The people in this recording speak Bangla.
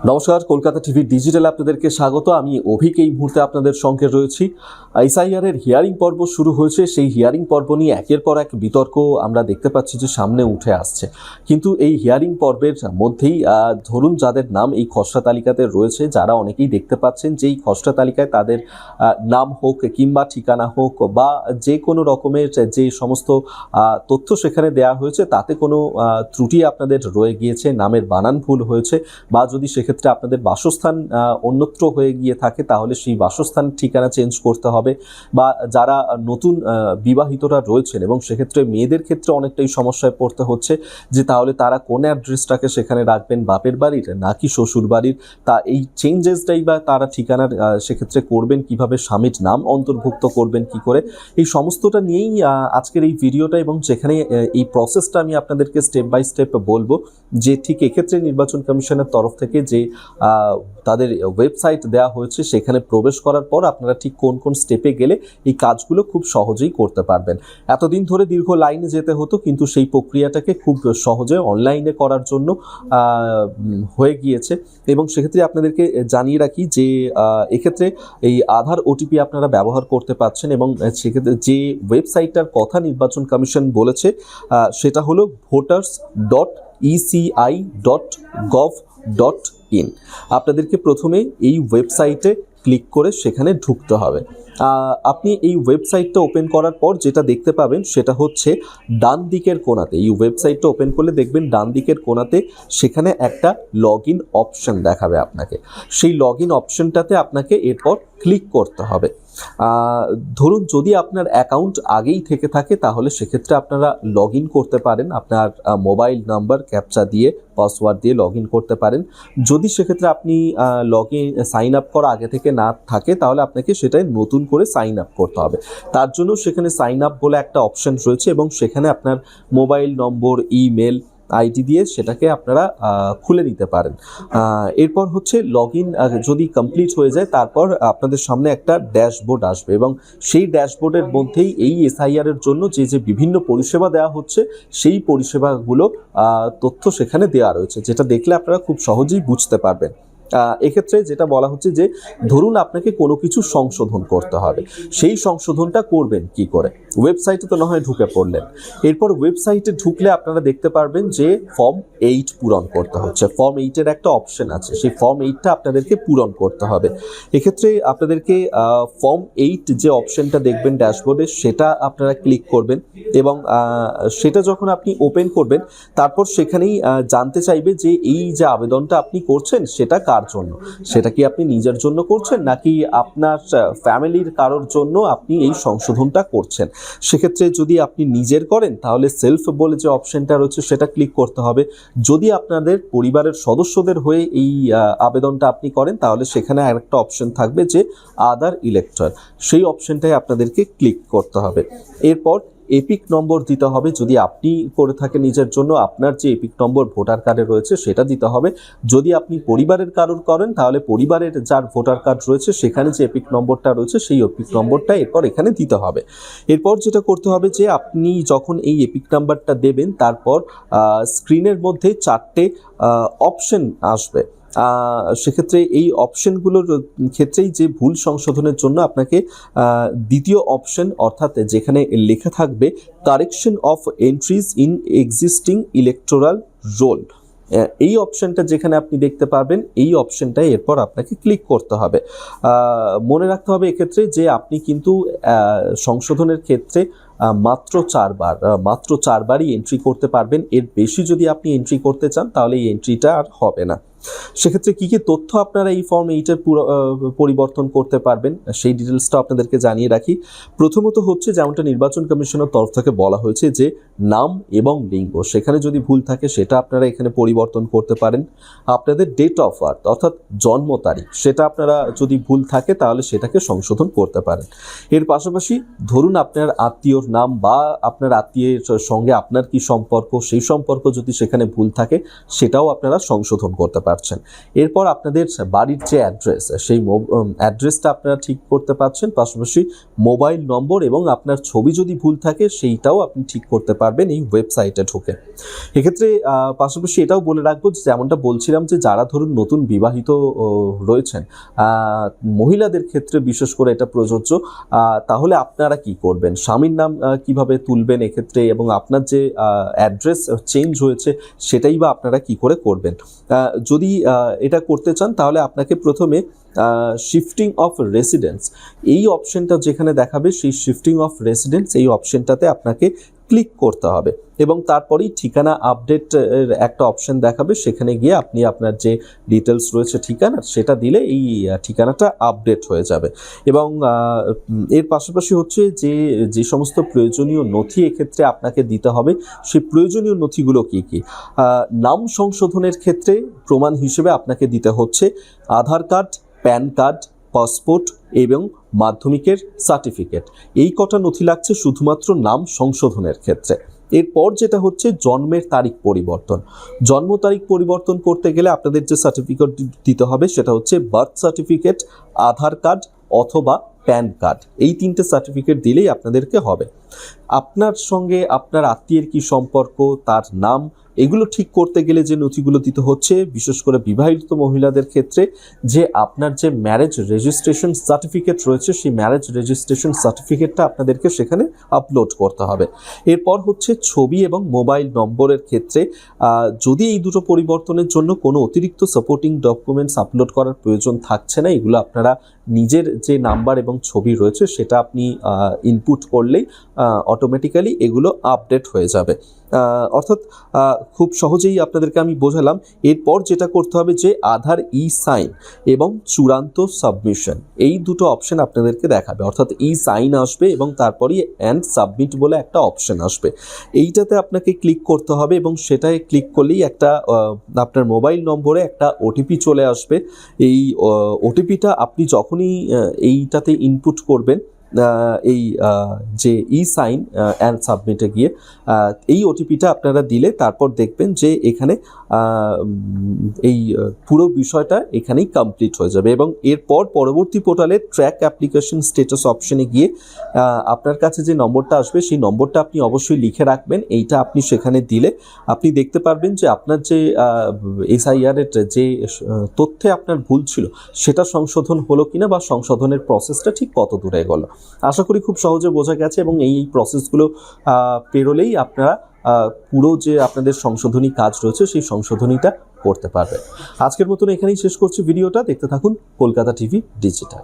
নমস্কার, কলকাতা টিভি ডিজিটাল আপনাদেরকে স্বাগত। আমি অভিক এই মুহূর্তে আপনাদের সঙ্গে রয়েছি। এসআইআর এর হিয়ারিং পর্ব শুরু হয়েছে। সেই হিয়ারিং পর্ব নিয়ে একের পর এক বিতর্ক আমরা দেখতে পাচ্ছি যে সামনে উঠে আসছে। কিন্তু এই হিয়ারিং পর্বের মধ্যেই ধরুন যাদের নাম এই খসড়া তালিকাতে রয়েছে, যারা অনেকেই দেখতে পাচ্ছেন যে এই খসড়া তালিকায় তাদের নাম হোক কিংবা ঠিকানা হোক বা যে কোনো রকমের যে সমস্ত তথ্য সেখানে দেওয়া হয়েছে তাতে কোনো ত্রুটি আপনাদের রয়ে গিয়েছে, নামের বানান ভুল হয়েছে, বা যদি সেক্ষেত্রে আপনাদের বাসস্থান অন্যত্র হয়ে গিয়ে থাকে তাহলে সেই বাসস্থান ঠিকানা চেঞ্জ করতে হবে, বা যারা নতুন বিবাহিতরা রয়েছেন এবং সেক্ষেত্রে মেয়েদের ক্ষেত্রে অনেকটাই সমস্যায় পড়তে হচ্ছে যে তাহলে তারা কোন অ্যাড্রেসটাকে সেখানে রাখবেন, বাপের বাড়ির নাকি শ্বশুর বাড়ির, তা এই চেঞ্জেসটাই বা তারা ঠিকানার সেক্ষেত্রে করবেন কিভাবে, স্বামীর নাম অন্তর্ভুক্ত করবেন কি করে, এই সমস্তটা নিয়েই আজকের এই ভিডিওটা, এবং যেখানে এই প্রসেসটা আমি আপনাদেরকে স্টেপ বাই স্টেপ বলবো যে ঠিক এক্ষেত্রে নির্বাচন কমিশনের তরফ থেকে যে তাদের ওয়েবসাইট দেওয়া হয়েছে সেখানে প্রবেশ করার পর আপনারা ঠিক কোন কোন স্টেপে গেলে এই কাজগুলো খুব সহজেই করতে পারবেন। এতদিন ধরে দীর্ঘ লাইনে যেতে হতো, কিন্তু সেই প্রক্রিয়াটাকে খুব সহজে অনলাইনে করার জন্য হয়ে গিয়েছে। এবং সেক্ষেত্রে আপনাদেরকে জানিয়ে রাখি যে এক্ষেত্রে এই আধার ওটিপি আপনারা ব্যবহার করতে পারছেন, এবং সেক্ষেত্রে যে ওয়েবসাইটটার কথা নির্বাচন কমিশন বলেছে সেটা হলো voters.eci.gov.in। আপনাদেরকে প্রথমে এই ওয়েবসাইটে ক্লিক করে সেখানে ঢুকতে হবে। আপনি এই ওয়েবসাইটটা ওপেন করার পর যেটা দেখতে পাবেন সেটা হচ্ছে ডান দিকের কোণাতে, এই ওয়েবসাইটটা ওপেন করলে দেখবেন ডান দিকের কোণাতে সেখানে একটা লগ ইন অপশন দেখাবে আপনাকে। সেই লগ ইন অপশনটাতে আপনাকে এরপর ক্লিক করতে হবে। ধরুন যদি আপনার অ্যাকাউন্ট আগেই থেকে থাকে তাহলে সেক্ষেত্রে আপনারা লগ ইন করতে পারেন, আপনার মোবাইল নাম্বার ক্যাপচা দিয়ে পাসওয়ার্ড দিয়ে লগ ইন করতে পারেন। যদি সেক্ষেত্রে আপনি সাইন আপ করা আগে থেকে না থাকে তাহলে আপনাকে সেটাই নতুন করে সাইন আপ করতে হবে। তার জন্য সেখানে সাইন আপ বলে একটা অপশন রয়েছে, এবং সেখানে আপনার মোবাইল নম্বর, ইমেল আইডি দিয়ে সেটাকে আপনারা খুলে নিতে পারেন। এরপর হচ্ছে লগ ইন যদি কমপ্লিট হয়ে যায় তারপর আপনাদের সামনে একটা ড্যাশবোর্ড আসবে, এবং সেই ড্যাশবোর্ডের মধ্যেই এই এসআইআর এর জন্য যে যে বিভিন্ন পরিষেবা দেওয়া হচ্ছে সেই পরিষেবাগুলো তথ্য সেখানে দেওয়া রয়েছে, যেটা দেখলে আপনারা খুব সহজেই বুঝতে পারবেন। এক্ষেত্রে যেটা বলা হচ্ছে যে ধরুন আপনাকে কোনো কিছু সংশোধন করতে হবে, সেই সংশোধনটা করবেন কি করে? ওয়েবসাইটে তো না হয় ঢুকে পড়লেন, এরপর ওয়েবসাইটে ঢুকলে আপনারা দেখতে পারবেন যে ফর্ম 8 পূরণ করতে হচ্ছে। ফর্ম 8-এর একটা অপশন আছে, সেই ফর্ম 8টা আপনাদেরকে পূরণ করতে হবে। এক্ষেত্রে আপনাদেরকে ফর্ম 8 যে অপশনটা দেখবেন ড্যাশবোর্ডে সেটা আপনারা ক্লিক করবেন, এবং সেটা যখন আপনি ওপেন করবেন তারপর সেখানেই জানতে চাইবে যে এই যে আবেদনটা আপনি করছেন সেটা জন্য, সেটা কি আপনি নিজের জন্য করছেন নাকি আপনার ফ্যামিলির কারোর জন্য আপনি এই সংশোধনটা করছেন। সেক্ষেত্রে যদি আপনি নিজের করেন তাহলে সেলফ বলে যে অপশনটা রয়েছে সেটা ক্লিক করতে হবে। যদি আপনাদের পরিবারের সদস্যদের হয়ে এই আবেদনটা আপনি করেন তাহলে সেখানে আরেকটা অপশন থাকবে যে আদার ইলেক্টর, সেই অপশনটাই আপনাদেরকে ক্লিক করতে হবে। এরপর এপিক নম্বর দিতে হবে, যদি আপনি করে থাকেন নিজের জন্য আপনার যে এপিক নম্বর ভোটার কার্ডে রয়েছে সেটা দিতে হবে। যদি আপনি পরিবারের কারোর করেন তাহলে পরিবারের যার ভোটার কার্ড রয়েছে সেখানে যে এপিক নম্বরটা রয়েছে সেই এপিক নম্বরটা এরপর এখানে দিতে হবে। এরপর যেটা করতে হবে যে আপনি যখন এই এপিক নাম্বারটা দেবেন তারপর স্ক্রিনের মধ্যে 4টে অপশন আসবে। সেক্ষেত্রে এই অপশনগুলোর ক্ষেত্রেই যে ভুল সংশোধনের জন্য আপনাকে দ্বিতীয় অপশন, অর্থাৎ যেখানে লেখা থাকবে correction of entries in existing electoral role, এই অপশনটা যেখানে আপনি দেখতে পারবেন এই অপশনটায় এরপর আপনাকে ক্লিক করতে হবে। মনে রাখতে হবে এক্ষেত্রে যে আপনি কিন্তু সংশোধনের ক্ষেত্রে মাত্র 4বারই এন্ট্রি করতে পারবেন। এর বেশি যদি আপনি এন্ট্রি করতে চান তাহলে এই এন্ট্রিটা আর হবে না। সেক্ষেত্রে কী কী তথ্য আপনারা এই ফর্ম 8-এর পরিবর্তন করতে পারবেন সেই ডিটেলসটা আপনাদেরকে জানিয়ে রাখি। প্রথমত হচ্ছে যেমনটা নির্বাচন কমিশনের তরফ থেকে বলা হয়েছে যে নাম এবং লিঙ্গ, সেখানে যদি ভুল থাকে সেটা আপনারা এখানে পরিবর্তন করতে পারেন। আপনাদের ডেট অফ বার্থ অর্থাৎ জন্ম তারিখ, সেটা আপনারা যদি ভুল থাকে তাহলে সেটাকে সংশোধন করতে পারেন। এর পাশাপাশি ধরুন আপনার আত্মীয়র নাম বা আপনার আত্মীয়ের সঙ্গে আপনার কি সম্পর্ক, সেই সম্পর্ক যদি সেখানে ভুল থাকে সেটাও আপনারা সংশোধন করতে পারছেন। এরপর আপনাদের বাড়ির যে অ্যাড্রেস, সেই অ্যাড্রেসটা আপনারা ঠিক করতে পারছেন, পাশাপাশি মোবাইল নম্বর এবং আপনার ছবি যদি ভুল থাকে সেইটাও আপনি ঠিক করতে পারবেন এই ওয়েবসাইটে ঢুকে। এক্ষেত্রে পাশাপাশি এটাও বলে রাখবো, যেমনটা বলছিলাম, যে যারা ধরুন নতুন বিবাহিত রয়েছেন, মহিলাদের ক্ষেত্রে বিশেষ করে এটা প্রযোজ্য। তাহলে আপনারা কি করবেন, স্বামীর নাম কিভাবে তুলবেন এক্ষেত্রে, এবং আপনার যে অ্যাড্রেস চেঞ্জ হয়েছে সেটাই বা আপনারা কি করে করবেন। যদি এটা করতে চান তাহলে আপনাকে প্রথমে শিফটিং অফ রেসিডেন্স এই অপশনটা যেখানে দেখাবে, সেই শিফটিং অফ রেসিডেন্স এই অপশনটাতে আপনাকে ক্লিক করতে হবে এবং তারপরেই ঠিকানা আপডেটের একটা অপশন দেখাবে, সেখানে গিয়ে আপনি আপনার যে ডিটেলস রয়েছে ঠিকানা, সেটা দিলে এই ঠিকানাটা আপডেট হয়ে যাবে। এবং এর পাশাপাশি হচ্ছে যে সমস্ত প্রয়োজনীয় নথি এক্ষেত্রে আপনাকে দিতে হবে, সেই প্রয়োজনীয় নথিগুলো কী কী। নাম সংশোধনের ক্ষেত্রে প্রমাণ হিসেবে আপনাকে দিতে হচ্ছে আধার কার্ড, প্যান কার্ড, পাসপোর্ট এবং মাধ্যমিকের সার্টিফিকেট। এই কটা নথি লাগছে শুধুমাত্র নাম সংশোধনের ক্ষেত্রে। এরপর যেটা হচ্ছে জন্মের তারিখ পরিবর্তন। জন্ম তারিখ পরিবর্তন করতে গেলে আপনাদের যে সার্টিফিকেট দিতে হবে সেটা হচ্ছে বার্থ সার্টিফিকেট, আধার কার্ড অথবা প্যান কার্ড। এই তিনটে সার্টিফিকেট দিলেই আপনাদেরকে হবে। আপনার সঙ্গে আপনার আত্মীয়ের কি সম্পর্ক, তার নাম, এগুলো ঠিক করতে গেলে যে নথিগুলো দিতে হচ্ছে, বিশেষ করে বিবাহিত মহিলাদের ক্ষেত্রে, যে আপনার যে ম্যারেজ রেজিস্ট্রেশন সার্টিফিকেট রয়েছে, সেই ম্যারেজ রেজিস্ট্রেশন সার্টিফিকেটটা আপনাদেরকে সেখানে আপলোড করতে হবে। এরপর হচ্ছে ছবি এবং মোবাইল নম্বরের ক্ষেত্রে যদি এই দুটো পরিবর্তনের জন্য কোনো অতিরিক্ত সাপোর্টিং ডকুমেন্টস আপলোড করার প্রয়োজন থাকছে না, এগুলো আপনারা নিজের যে নাম্বার এবং ছবি রয়েছে সেটা আপনি ইনপুট করলেই অটোমেটিক্যালি এগুলো আপডেট হয়ে যাবে। অর্থাৎ খুব সহজেই আপনাদেরকে আমি বোঝালাম। এরপর যেটা করতে হবে, যে আধার ই সাইন এবং চূড়ান্ত সাবমিশন, এই দুটো অপশন আপনাদেরকে দেখাবে। অর্থাৎ ই সাইন আসবে এবং তারপরেই অ্যান্ড সাবমিট বলে একটা অপশন আসবে, এইটাতে আপনাকে ক্লিক করতে হবে এবং সেটায় ক্লিক করলেই একটা আপনার মোবাইল নম্বরে একটা ওটিপি চলে আসবে। এই ওটিপিটা আপনি যখনই এইটাতে ইনপুট করবেন, এই যে ই সাইন অ্যান্ড সাবমিটে গিয়ে এই ওটিপিটা আপনারা দিলে তারপর দেখবেন যে এখানে এই পুরো বিষয়টা এখানেই কমপ্লিট হয়ে যাবে। এবং এরপর পরবর্তী পোর্টালে ট্র্যাক অ্যাপ্লিকেশন স্ট্যাটাস অপশনে গিয়ে আপনার কাছে যে নম্বরটা আসবে সেই নম্বরটা আপনি অবশ্যই লিখে রাখবেন। এইটা আপনি সেখানে দিলে আপনি দেখতে পারবেন যে আপনার যে এসআইআরের যে তথ্যে আপনার ভুল ছিল সেটা সংশোধন হলো কিনা বা সংশোধনের প্রসেসটা ঠিক কত দূরে গেল। আশা করি খুব সহজে বোঝা গেছে এবং এই প্রসেসগুলো পেরোলেই আপনারা পুরো যে আপনাদের সংশোধনী কাজ রয়েছে সেই সংশোধনীটা করতে পারবেন। আজকের মতন এখানেই শেষ করছি ভিডিওটা। দেখতে থাকুন কলকাতা টিভি ডিজিটাল।